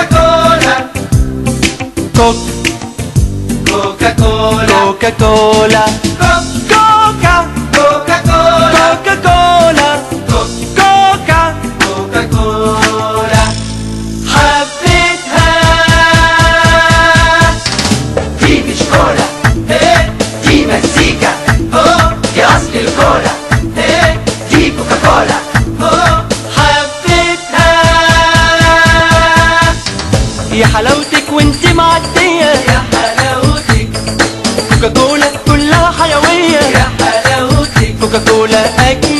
Coca-Cola, Coca-Cola, Coca-Cola, Coca-Cola حبيتها. دي مش كولا، دي مزيكا، دي أصل الكولا، دي كوكاكولا حبيتها. يا حلاوتك وانت معدية، يا كوكاكولا كلها حيوية، يا حلاوتك كوكاكولا أكيد